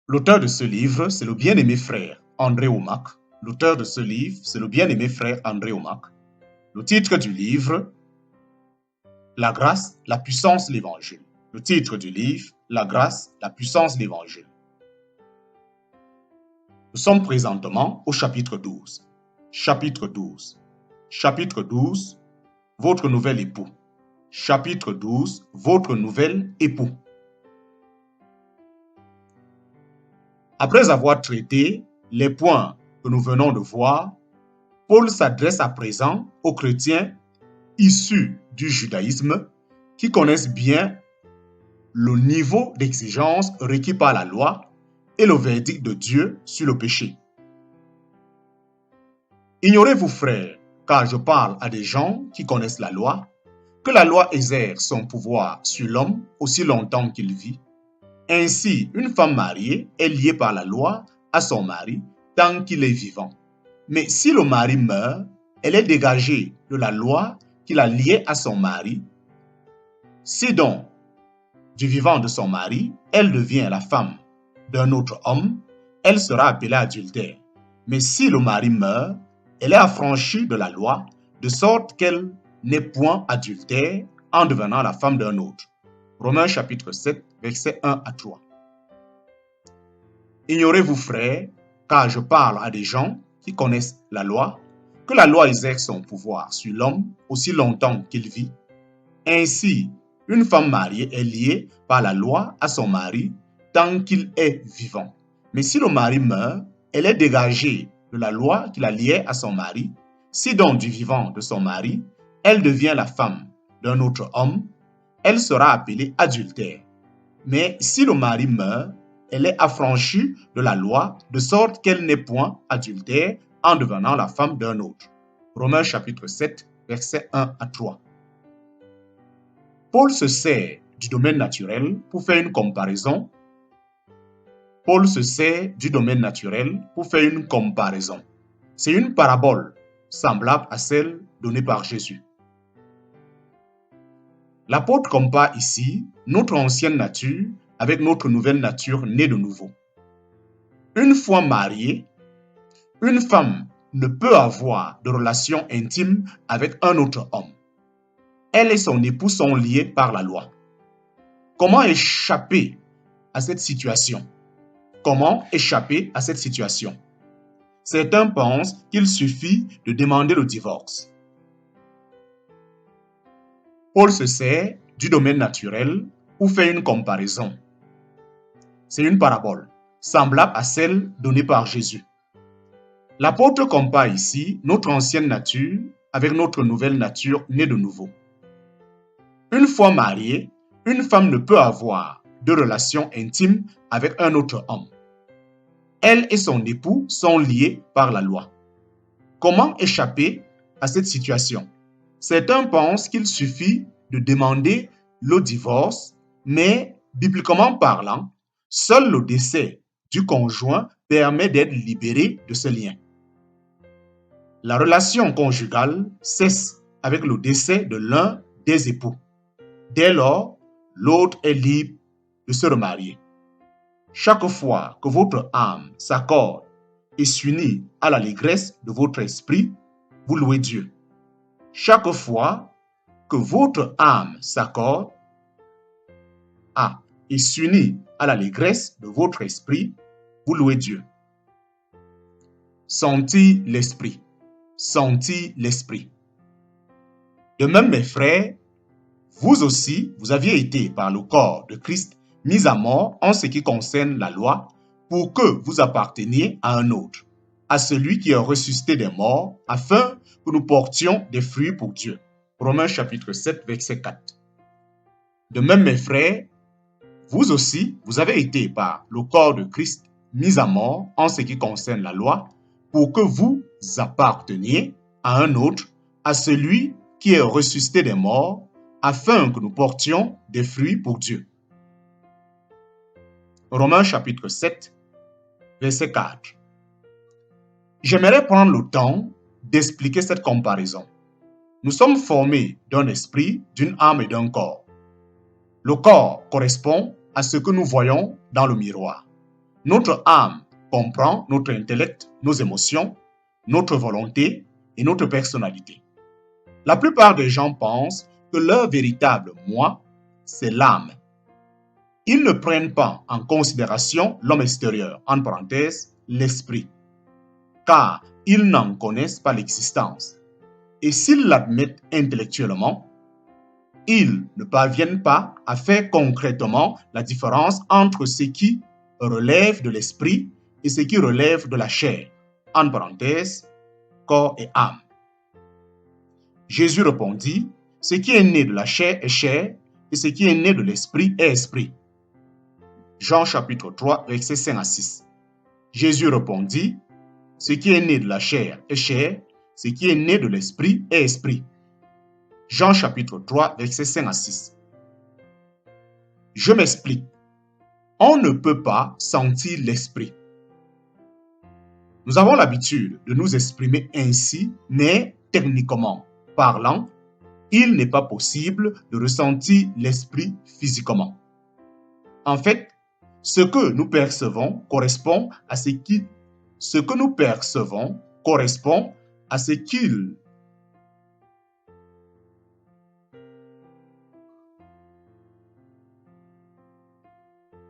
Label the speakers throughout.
Speaker 1: L'auteur de ce livre, c'est le bien-aimé frère André Oumak. L'auteur de ce livre, c'est le bien-aimé frère André Oumak. Le titre du livre, La grâce, la puissance, l'évangile. Le titre du livre, La grâce, la puissance, l'évangile. Nous sommes présentement au chapitre 12. Chapitre 12. Chapitre 12, votre nouvel époux. Chapitre 12, votre nouvel époux. Après avoir traité les points que nous venons de voir, Paul s'adresse à présent aux chrétiens issus du judaïsme qui connaissent bien le niveau d'exigence requis par la loi et le verdict de Dieu sur le péché. Ignorez-vous, frères, car je parle à des gens qui connaissent la loi, que la loi exerce son pouvoir sur l'homme aussi longtemps qu'il vit. Ainsi, une femme mariée est liée par la loi à son mari tant qu'il est vivant. Mais si le mari meurt, elle est dégagée de la loi qui la liait à son mari. Si donc, du vivant de son mari, elle devient la femme d'un autre homme, elle sera appelée adultère. Mais si le mari meurt, elle est affranchie de la loi, de sorte qu'elle n'est point adultère en devenant la femme d'un autre. Romains chapitre 7, versets 1 à 3. Ignorez-vous, frères, car je parle à des gens qui connaissent la loi, que la loi exerce son pouvoir sur l'homme aussi longtemps qu'il vit. Ainsi, une femme mariée est liée par la loi à son mari tant qu'il est vivant. Mais si le mari meurt, elle est dégagée de la loi qui la liait à son mari. Si donc du vivant de son mari, elle devient la femme d'un autre homme, elle sera appelée adultère. Mais si le mari meurt, elle est affranchie de la loi, de sorte qu'elle n'est point adultère en devenant la femme d'un autre. Romains chapitre 7, versets 1 à 3. Paul se sert du domaine naturel pour faire une comparaison. Paul se sert du domaine naturel pour faire une comparaison. C'est une parabole semblable à celle donnée par Jésus. L'apôtre compare ici notre ancienne nature avec notre nouvelle nature née de nouveau. Une fois mariée, une femme ne peut avoir de relation intime avec un autre homme. Elle et son époux sont liés par la loi. Comment échapper à cette situation? Comment échapper à cette situation? Certains pensent qu'il suffit de demander le divorce. Paul se sert du domaine naturel pour faire une comparaison. C'est une parabole, semblable à celle donnée par Jésus. L'apôtre compare ici notre ancienne nature avec notre nouvelle nature née de nouveau. Une fois mariée, une femme ne peut avoir de relation intime avec un autre homme. Elle et son époux sont liés par la loi. Comment échapper à cette situation? Certains pensent qu'il suffit de demander le divorce, mais bibliquement parlant, seul le décès du conjoint permet d'être libéré de ce lien. La relation conjugale cesse avec le décès de l'un des époux. Dès lors, l'autre est libre de se remarier. Chaque fois que votre âme s'accorde et s'unit à l'allégresse de votre esprit, vous louez Dieu. Chaque fois que votre âme s'accorde et s'unit à l'allégresse de votre esprit, vous louez Dieu. Sentir l'esprit. Sentir l'esprit. De même, mes frères, vous aussi, vous aviez été par le corps de Christ mis à mort en ce qui concerne la loi, pour que vous apparteniez à un autre, à celui qui est ressuscité des morts, afin que nous portions des fruits pour Dieu. Romains chapitre 7, verset 4. De même, mes frères, vous aussi, vous avez été par le corps de Christ mis à mort en ce qui concerne la loi, pour que vous apparteniez à un autre, à celui qui est ressuscité des morts, afin que nous portions des fruits pour Dieu. Romains chapitre 7, verset 4. J'aimerais prendre le temps d'expliquer cette comparaison. Nous sommes formés d'un esprit, d'une âme et d'un corps. Le corps correspond à ce que nous voyons dans le miroir. Notre âme comprend notre intellect, nos émotions, notre volonté et notre personnalité. La plupart des gens pensent que leur véritable moi, c'est l'âme. Ils ne prennent pas en considération l'homme extérieur, en parenthèse, l'esprit, car ils n'en connaissent pas l'existence. Et s'ils l'admettent intellectuellement, ils ne parviennent pas à faire concrètement la différence entre ce qui relève de l'esprit et ce qui relève de la chair, en parenthèse, corps et âme. Jésus répondit, « Ce qui est né de la chair est chair, et ce qui est né de l'esprit est esprit. » Jean chapitre 3, versets 5 à 6. Jésus répondit, « Ce qui est né de la chair est chair, ce qui est né de l'esprit est esprit. » Jean chapitre 3, versets 5 à 6. Je m'explique. On ne peut pas sentir l'esprit. Nous avons l'habitude de nous exprimer ainsi, mais techniquement parlant, il n'est pas possible de ressentir l'esprit physiquement. En fait, ce que nous percevons correspond à ce qu'il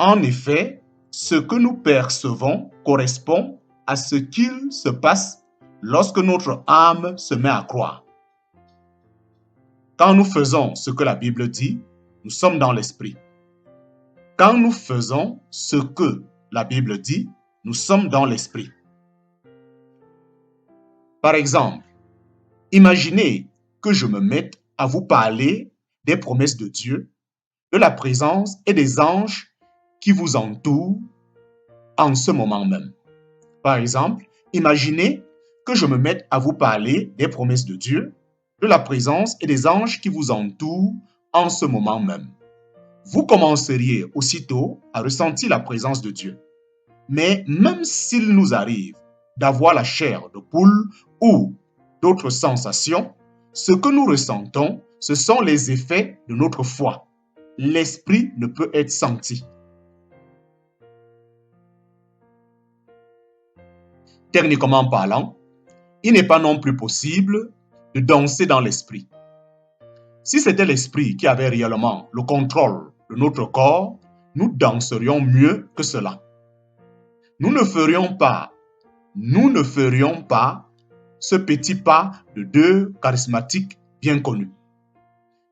Speaker 1: En effet, ce que nous percevons correspond à ce qu'il se passe lorsque notre âme se met à croire. Quand nous faisons ce que la Bible dit, nous sommes dans l'esprit. Quand nous faisons ce que la Bible dit, nous sommes dans l'esprit. Par exemple, imaginez que je me mette à vous parler des promesses de Dieu, de la présence et des anges qui vous entourent en ce moment même. Par exemple, imaginez que je me mette à vous parler des promesses de Dieu, de la présence et des anges qui vous entourent en ce moment même. Vous commenceriez aussitôt à ressentir la présence de Dieu. Mais même s'il nous arrive d'avoir la chair de poule ou d'autres sensations, ce que nous ressentons, ce sont les effets de notre foi. L'esprit ne peut être senti. Techniquement parlant, il n'est pas non plus possible de danser dans l'esprit. Si c'était l'esprit qui avait réellement le contrôle de notre corps, nous danserions mieux que cela. Nous ne ferions pas ce petit pas de deux charismatiques bien connus.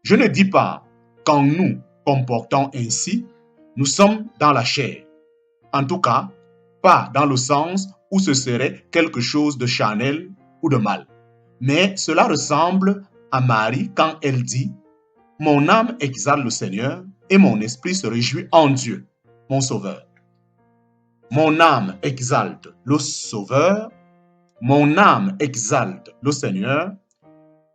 Speaker 1: Je ne dis pas qu'en nous comportant ainsi, nous sommes dans la chair. En tout cas, pas dans le sens où ce serait quelque chose de charnel ou de mal. Mais cela ressemble à Marie quand elle dit « Mon âme exalte le Seigneur et mon esprit se réjouit en Dieu, mon Sauveur. » Mon âme exalte le Sauveur, mon âme exalte le Seigneur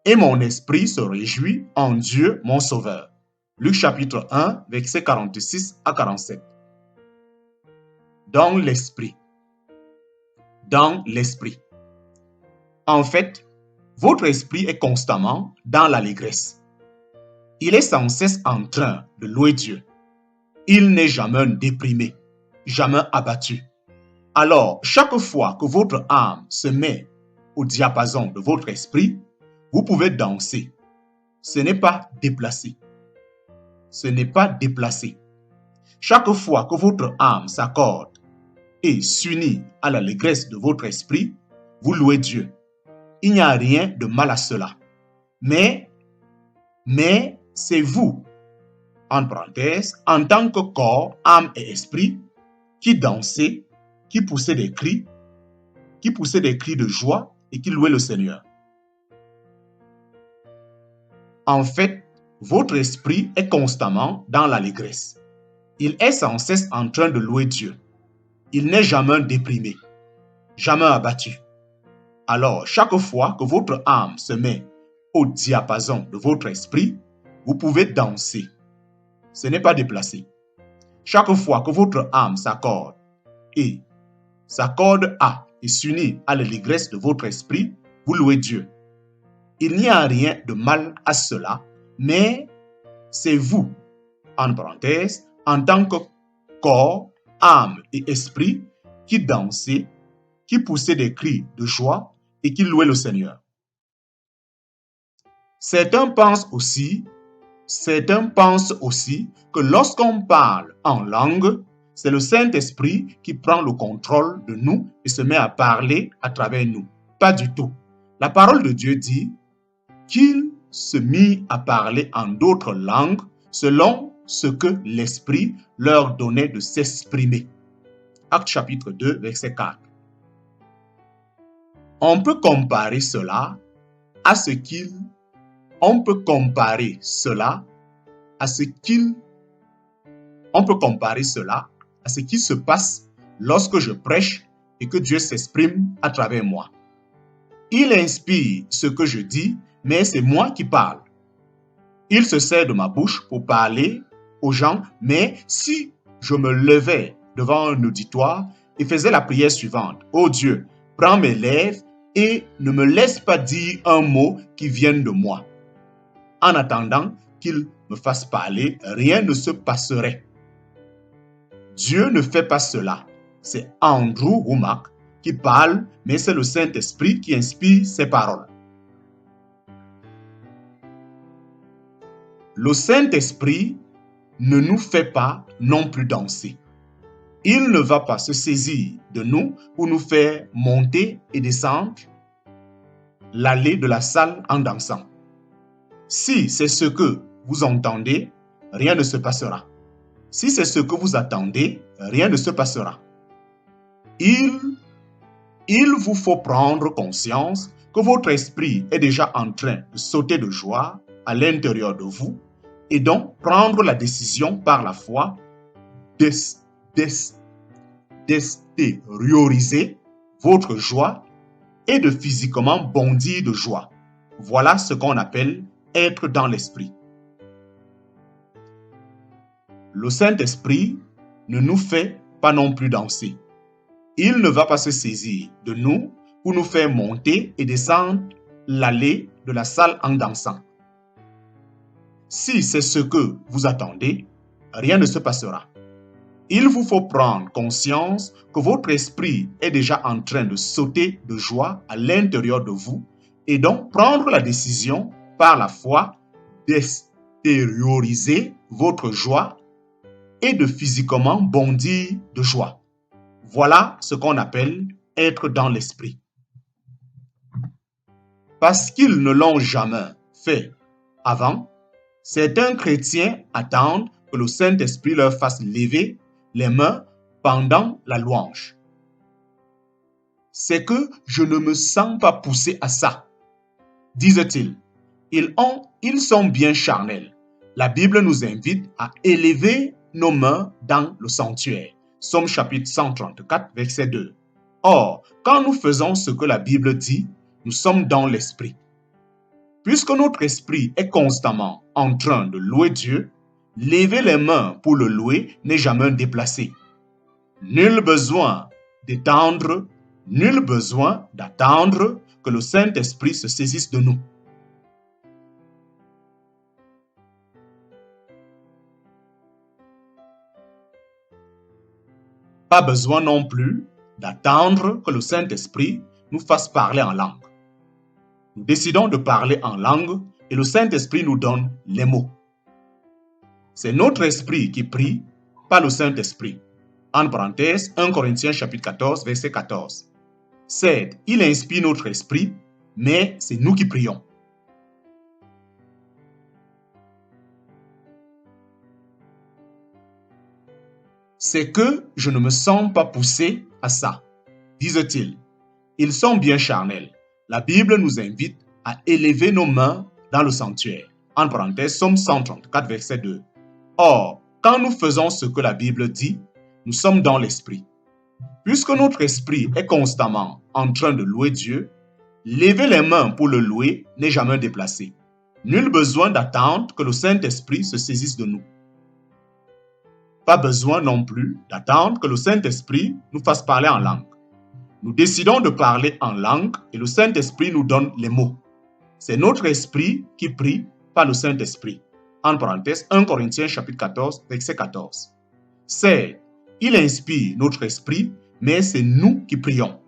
Speaker 1: et mon esprit se réjouit en Dieu, mon Sauveur. Luc chapitre 1, versets 46 à 47. Dans l'esprit. Dans l'esprit. En fait, votre esprit est constamment dans l'allégresse. Il est sans cesse en train de louer Dieu. Il n'est jamais déprimé, jamais abattu. Alors, chaque fois que votre âme se met au diapason de votre esprit, vous pouvez danser. Ce n'est pas déplacé. Ce n'est pas déplacé. Chaque fois que votre âme s'accorde et s'unit à l'allégresse de votre esprit, vous louez Dieu. Il n'y a rien de mal à cela. Mais c'est vous, en parenthèse, en tant que corps, âme et esprit, qui dansez, qui poussez des cris de joie et qui louez le Seigneur. En fait, votre esprit est constamment dans l'allégresse. Il est sans cesse en train de louer Dieu. Il n'est jamais déprimé, jamais abattu. Alors, chaque fois que votre âme se met au diapason de votre esprit, vous pouvez danser. Ce n'est pas déplacé. Chaque fois que votre âme s'accorde à et s'unit à l'allégresse de votre esprit, vous louez Dieu. Il n'y a rien de mal à cela, mais c'est vous, en parenthèse, en tant que corps, âme et esprit qui dansaient, qui poussaient des cris de joie et qui louaient le Seigneur. Certains pensent aussi que lorsqu'on parle en langue, c'est le Saint-Esprit qui prend le contrôle de nous et se met à parler à travers nous. Pas du tout. La parole de Dieu dit qu'il se mit à parler en d'autres langues selon ce que l'Esprit leur donnait de s'exprimer. Actes chapitre 2, verset 4. On peut comparer cela à ce qui se passe lorsque je prêche et que Dieu s'exprime à travers moi. Il inspire ce que je dis, mais c'est moi qui parle. Il se sert de ma bouche pour parler aux gens, mais si je me levais devant un auditoire et faisais la prière suivante: ô Dieu, prends mes lèvres et ne me laisse pas dire un mot qui vienne de moi. En attendant qu'il me fasse parler, rien ne se passerait. Dieu ne fait pas cela. C'est Andrew Wommack qui parle, mais c'est le Saint-Esprit qui inspire ses paroles. Le Saint-Esprit ne nous fait pas non plus danser. Il ne va pas se saisir de nous pour nous faire monter et descendre l'allée de la salle en dansant. Si c'est ce que vous entendez, rien ne se passera. Si c'est ce que vous attendez, rien ne se passera. Il vous faut prendre conscience que votre esprit est déjà en train de sauter de joie à l'intérieur de vous et donc prendre la décision par la foi d'extérioriser votre joie et de physiquement bondir de joie. Voilà ce qu'on appelle être dans l'esprit. Le Saint-Esprit ne nous fait pas non plus danser. Il ne va pas se saisir de nous pour nous faire monter et descendre l'allée de la salle en dansant. Si c'est ce que vous attendez, rien ne se passera. Il vous faut prendre conscience que votre esprit est déjà en train de sauter de joie à l'intérieur de vous et donc prendre la décision par la foi d'extérioriser votre joie et de physiquement bondir de joie. Voilà ce qu'on appelle être dans l'esprit. Parce qu'ils ne l'ont jamais fait avant, certains chrétiens attendent que le Saint-Esprit leur fasse lever les mains pendant la louange. C'est que je ne me sens pas poussé à ça, disent-ils. Ils sont bien charnels. La Bible nous invite à élever nos mains dans le sanctuaire. Psaume chapitre 134, verset 2. Or, quand nous faisons ce que la Bible dit, nous sommes dans l'esprit. Puisque notre esprit est constamment en train de louer Dieu, lever les mains pour le louer n'est jamais déplacé. Nul besoin d'attendre que le Saint-Esprit se saisisse de nous. Pas besoin non plus d'attendre que le Saint-Esprit nous fasse parler en langue. Nous décidons de parler en langue et le Saint-Esprit nous donne les mots. C'est notre esprit qui prie, pas le Saint-Esprit. En parenthèse, 1 Corinthiens chapitre 14, verset 14. Certes, il inspire notre esprit, mais c'est nous qui prions. C'est que je ne me sens pas poussé à ça, disent-ils. Ils sont bien charnels. La Bible nous invite à élever nos mains dans le sanctuaire. En parenthèse, Psaume 134, verset 2. Or, quand nous faisons ce que la Bible dit, nous sommes dans l'esprit. Puisque notre esprit est constamment en train de louer Dieu, lever les mains pour le louer n'est jamais déplacé. Nul besoin d'attendre que le Saint-Esprit se saisisse de nous. Pas besoin non plus d'attendre que le Saint-Esprit nous fasse parler en langue. Nous décidons de parler en langue et le Saint-Esprit nous donne les mots. C'est notre esprit qui prie, pas le Saint-Esprit. En parenthèse, 1 Corinthiens chapitre 14, verset 14. Certes, il inspire notre esprit, mais c'est nous qui prions.